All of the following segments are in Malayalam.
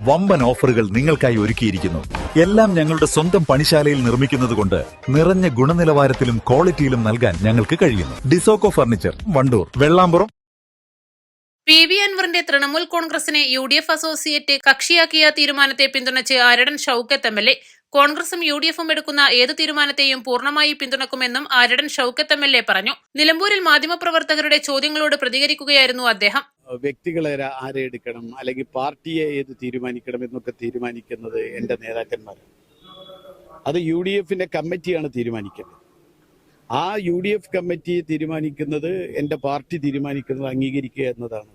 വമ്പൻ ഓഫറുകൾ നിങ്ങൾക്കായി ഒരുക്കിയിരിക്കുന്നു. എല്ലാം ഞങ്ങളുടെ സ്വന്തം പണിശാലയിൽ നിർമ്മിക്കുന്നതുകൊണ്ട് നിറഞ്ഞ ഗുണനിലവാരത്തിലും ക്വാളിറ്റിയിലും നൽകാൻ ഞങ്ങൾക്ക് കഴിയുന്നു. ഡിസോക്കോ ഫർണിച്ചർ, വണ്ടൂർ, വെള്ളാമ്പുറം. PV അൻവറിന്റെ തൃണമൂൽ കോൺഗ്രസിനെ UDF അസോസിയേറ്റ് കക്ഷിയാക്കിയ തീരുമാനത്തെ പിന്തുണച്ച് ആരടൻ ഷൌക്കത്ത് MLA. കോൺഗ്രസും UDFും എടുക്കുന്ന ഏത് തീരുമാനത്തെയും പൂർണ്ണമായി പിന്തുണക്കുമെന്നും ആരടൻ ഷൌക്കത്ത് MLA പറഞ്ഞു. നിലമ്പൂരിൽ മാധ്യമപ്രവർത്തകരുടെ ചോദ്യങ്ങളോട് പ്രതികരിക്കുകയായിരുന്നു അദ്ദേഹം. വ്യക്തികളെ ആരെ എടുക്കണം, അല്ലെങ്കിൽ പാർട്ടിയെ ഏത് തീരുമാനിക്കണം എന്നൊക്കെ തീരുമാനിക്കുന്നത് എന്റെ നേതാക്കന്മാരാണ്. അത് UDFന്റെ കമ്മിറ്റിയാണ് തീരുമാനിക്കുന്നത്. ആ UDF കമ്മിറ്റി തീരുമാനിക്കുന്നത് എന്റെ പാർട്ടി തീരുമാനിക്കുന്നത് അംഗീകരിക്കുക എന്നതാണ്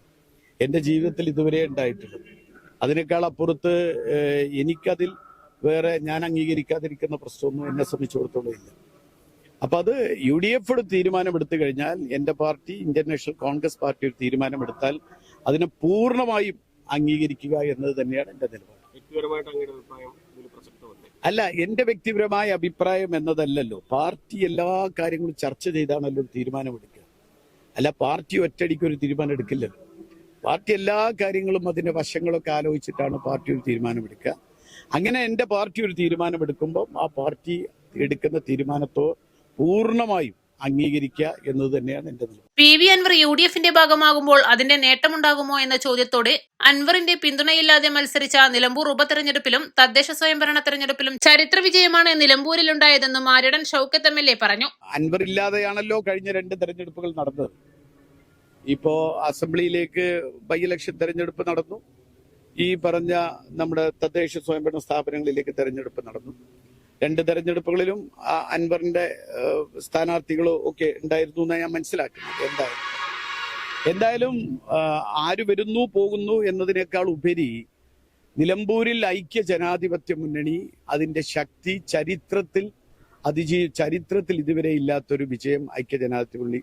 എന്റെ ജീവിതത്തിൽ ഇതുവരെ ഉണ്ടായിട്ടുള്ളത്. അതിനേക്കാൾ അപ്പുറത്ത് എനിക്കതിൽ വേറെ ഞാൻ അംഗീകരിക്കാതിരിക്കുന്ന പ്രശ്നമൊന്നും എന്നെ സംബന്ധിച്ചിടത്തോളം ഇല്ല. അപ്പൊ അത് UDF തീരുമാനമെടുത്തു കഴിഞ്ഞാൽ എന്റെ party, Indian national Congress party ഒരു തീരുമാനമെടുത്താൽ അതിനെ പൂർണ്ണമായും അംഗീകരിക്കുക എന്നത് തന്നെയാണ് എന്റെ നിലപാട്. അല്ല, എന്റെ വ്യക്തിപരമായ അഭിപ്രായം എന്നതല്ലല്ലോ. പാർട്ടി എല്ലാ കാര്യങ്ങളും ചർച്ച ചെയ്താണല്ലോ തീരുമാനമെടുക്കുക. അല്ല, പാർട്ടി ഒറ്റയടിക്ക് ഒരു തീരുമാനം എടുക്കില്ലല്ലോ. പാർട്ടി എല്ലാ കാര്യങ്ങളും അതിന്റെ വശങ്ങളൊക്കെ ആലോചിച്ചിട്ടാണ് പാർട്ടി ഒരു തീരുമാനമെടുക്കുക. അങ്ങനെ എന്റെ പാർട്ടി ഒരു തീരുമാനമെടുക്കുമ്പോൾ ആ പാർട്ടി എടുക്കുന്ന തീരുമാനത്തോ പൂർണ്ണമായും അംഗീകരിക്കുക എന്നത് തന്നെയാണ് എന്റെ നിലപാട്. PV അൻവർ UDFന്റെ ഭാഗമാകുമ്പോൾ അതിന്റെ നേട്ടമുണ്ടാകുമോ എന്ന ചോദ്യത്തോട് അൻവറിന്റെ പിന്തുണയില്ലാതെ മത്സരിച്ച നിലമ്പൂർ ഉപതെരഞ്ഞെടുപ്പിലും തദ്ദേശ സ്വയംഭരണ തെരഞ്ഞെടുപ്പിലും ചരിത്ര വിജയമാണ് നിലമ്പൂരിലുണ്ടായതെന്നും ആരടൻ ഷൌക്കത്ത് MLA പറഞ്ഞു. അൻവർ ഇല്ലാതെയാണല്ലോ കഴിഞ്ഞ 2 തെരഞ്ഞെടുപ്പുകൾ നടന്നത്. ഇപ്പോ അസംബ്ലിയിലേക്ക് ബൈ ഇലക്ഷൻ തെരഞ്ഞെടുപ്പ് നടന്നു. ഈ പറഞ്ഞ നമ്മുടെ തദ്ദേശ സ്വയംഭരണ സ്ഥാപനങ്ങളിലേക്ക് തെരഞ്ഞെടുപ്പ് നടന്നു. 2 തെരഞ്ഞെടുപ്പുകളിലും അൻവറിന്റെ സ്ഥാനാർത്ഥികളോ ഒക്കെ ഉണ്ടായിരുന്നു എന്നാണ് ഞാൻ മനസ്സിലാക്കുന്നത്. എന്തായാലും ആര് വരുന്നു പോകുന്നു എന്നതിനേക്കാൾ ഉപരി നിലമ്പൂരിൽ ഐക്യ ജനാധിപത്യ മുന്നണി അതിന്റെ ശക്തി ചരിത്രത്തിൽ ഇതുവരെ ഇല്ലാത്തൊരു വിജയം ഐക്യ ജനാധിപത്യ മുന്നണി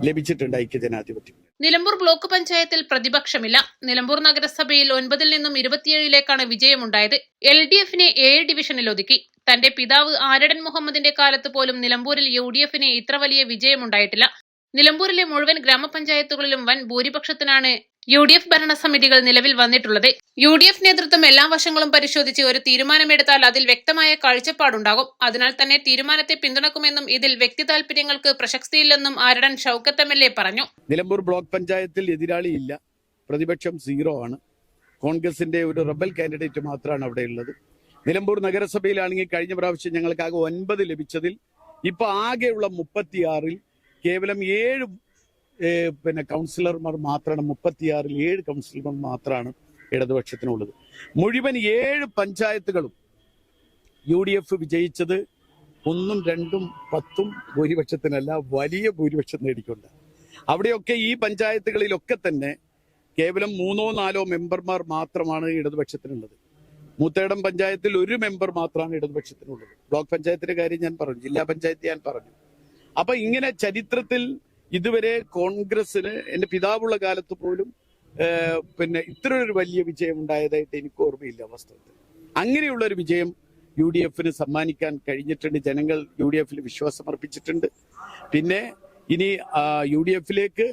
ലഭിച്ചിട്ടുണ്ട്. ഐക്യ ജനാധിപത്യം നിലമ്പൂർ ബ്ലോക്ക് പഞ്ചായത്തിൽ പ്രതിപക്ഷമില്ല. നിലമ്പൂർ നഗരസഭയിൽ 9 നിന്നും 27ലേക്കാണ് വിജയമുണ്ടായത്. LDFനെ 7 ഡിവിഷനിൽ ഒതുക്കി. തന്റെ പിതാവ് ആരടൻ മുഹമ്മദിന്റെ കാലത്ത് പോലും നിലമ്പൂരിൽ UDFന് ഇത്ര വലിയ വിജയമുണ്ടായിട്ടില്ല. നിലമ്പൂരിലെ മുഴുവൻ ഗ്രാമപഞ്ചായത്തുകളിലും വൻ ഭൂരിപക്ഷത്തിനാണ് UDF ഭരണസമിതികൾ നിലവിൽ വന്നിട്ടുള്ളത്. UDF നേതൃത്വം എല്ലാ വശങ്ങളും പരിശോധിച്ച് ഒരു തീരുമാനമെടുത്താൽ അതിൽ വ്യക്തമായ കാഴ്ചപ്പാടുണ്ടാകും. അതിനാൽ തന്നെ തീരുമാനത്തെ പിന്തുണക്കുമെന്നും ഇതിൽ വ്യക്തി താൽപര്യങ്ങൾക്ക് പ്രസക്തിയില്ലെന്നും ആരടൻ ഷൌക്കത്ത് MLA പറഞ്ഞു. നിലമ്പൂർ ബ്ലോക്ക് പഞ്ചായത്തിൽ എതിരാളിയില്ല, പ്രതിപക്ഷം 0 ആണ്. കോൺഗ്രസിന്റെ ഒരു റബൽ കാൻഡിഡേറ്റ് മാത്രമാണ് അവിടെ ഉള്ളത്. നിലമ്പൂർ നഗരസഭയിലാണെങ്കിൽ കഴിഞ്ഞ പ്രാവശ്യം ഞങ്ങൾക്ക് ആകെ 9 ലഭിച്ചതിൽ ഇപ്പൊ ആകെയുള്ള 36-ൽ കേവലം 7 കൗൺസിലർമാർ മാത്രമാണ്. 36-ൽ 7 കൗൺസിലർമാർ മാത്രമാണ് ഇടതുപക്ഷത്തിനുള്ളത്. മുഴുവൻ 7 പഞ്ചായത്തുകളും UDF വിജയിച്ചത് 1ഉം 2ഉം 10ഉം ഭൂരിപക്ഷത്തിനല്ല, വലിയ ഭൂരിപക്ഷം നേടിക്കൊണ്ട്. അവിടെയൊക്കെ ഈ പഞ്ചായത്തുകളിലൊക്കെ തന്നെ കേവലം 3ഓ 4ഓ മെമ്പർമാർ മാത്രമാണ് ഇടതുപക്ഷത്തിനുള്ളത്. മൂത്തേടം പഞ്ചായത്തിൽ 1 മെമ്പർ മാത്രമാണ് ഇടതുപക്ഷത്തിനുള്ളത്. ബ്ലോക്ക് പഞ്ചായത്തിന്റെ കാര്യം ഞാൻ പറഞ്ഞു, ജില്ലാ പഞ്ചായത്ത് ഞാൻ പറഞ്ഞു. അപ്പൊ ഇങ്ങനെ ചരിത്രത്തിൽ ഇതുവരെ കോൺഗ്രസിന് എന്റെ പിതാവുള്ള കാലത്ത് പോലും ഇത്ര ഒരു വലിയ വിജയം ഉണ്ടായതായിട്ട് എനിക്ക് ഓർമ്മയില്ല വാസ്തവത്തിൽ. അങ്ങനെയുള്ള ഒരു വിജയം UDFന് സമ്മാനിക്കാൻ കഴിഞ്ഞിട്ടുണ്ട്. ജനങ്ങൾ UDFൽ വിശ്വാസം അർപ്പിച്ചിട്ടുണ്ട്. പിന്നെ ഇനി UDFലേക്ക്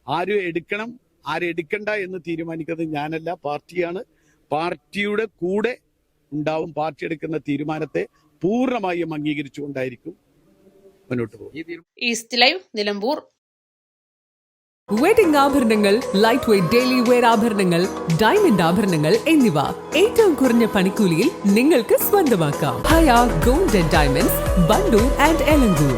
ആര് എടുക്കണം ആര് എടുക്കണ്ട എന്ന് തീരുമാനിക്കുന്നത് ഞാനല്ല, പാർട്ടിയാണ്. പാർട്ടിയുടെ കൂടെ ഉണ്ടാവും. പാർട്ടി എടുക്കുന്ന തീരുമാനത്തെ പൂർണ്ണമായും അംഗീകരിച്ചുകൊണ്ടായിരിക്കും മുന്നോട്ട് പോകും. East Live, Nilambur. വെഡിംഗ് ആഭരണങ്ങൾ, ലൈറ്റ് വെയ്റ്റ് ഡെയിലി വെയർ ആഭരണങ്ങൾ, ഡയമണ്ട് ആഭരണങ്ങൾ എന്നിവ ഏറ്റവും കുറഞ്ഞ പണിക്കൂലിയിൽ നിങ്ങൾക്ക് സ്വന്തമാക്കാം. Haya gold and diamonds, Bandoor and Elankur.